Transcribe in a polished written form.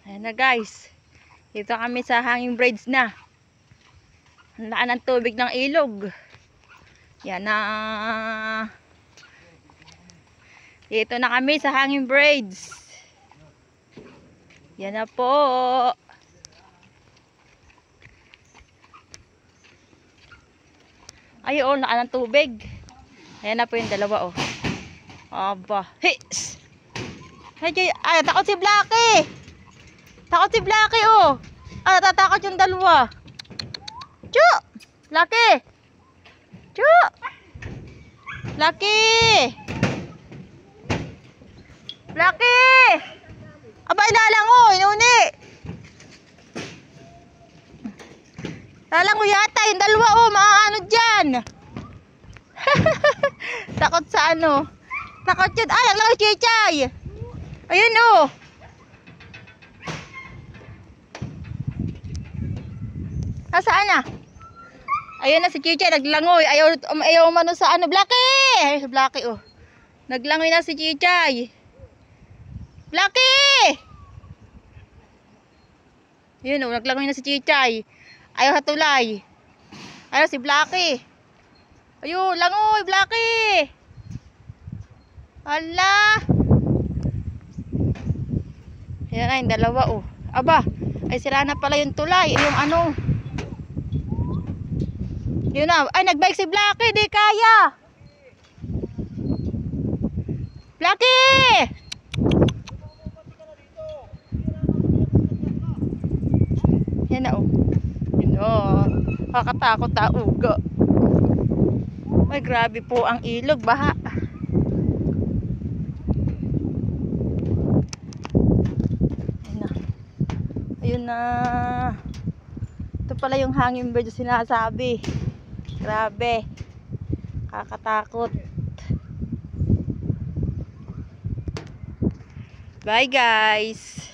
Ayan na guys. Dito kami sa hanging bridge na. Ang laan ng tubig ng ilog. Yan na. Dito na kami sa hanging bridge. Yan na po. Ay, oh, laan ng tubig. Ayan na po yung dalawa, oh. Aba. Hits! Ay, takot si Blackie! Takot si Blackie, oh! Ah, natatakot yung dalawa. Chu! Blackie! Chu! Blackie! Blackie! Aba, ilalango! Inuni! Lalango yata yung dalawa, oh! Maaano dyan! Takot sa ano? Takot yun. Ay, naglango si Chichay! Ayun, oh! Nasaan na? Ayun na si Chichay, naglangoy. Ayaw umano sa ano, Blackie! Ay, Blackie, oh. Naglangoy na si Chichay. Blackie! Ayun, oh, naglangoy na si Chichay. Ayaw sa tulay. Ayaw si Blackie. Ayun, langoy, Blackie! Hala! Ayan na, yung dalawa, oh. Aba, ay sira na pala yung tulay. Yung ano. Yun na. Ay, nagbike si Blackie. Di kaya. Blackie! Yan na, oh. Yun, oh. Kakatakot na ugo. Ay, grabe po ang ilog. Baha. Ayun na. Ayun na. Ito pala yung hanging bridge sinasabi. Grabe. Kakatakot. Bye guys.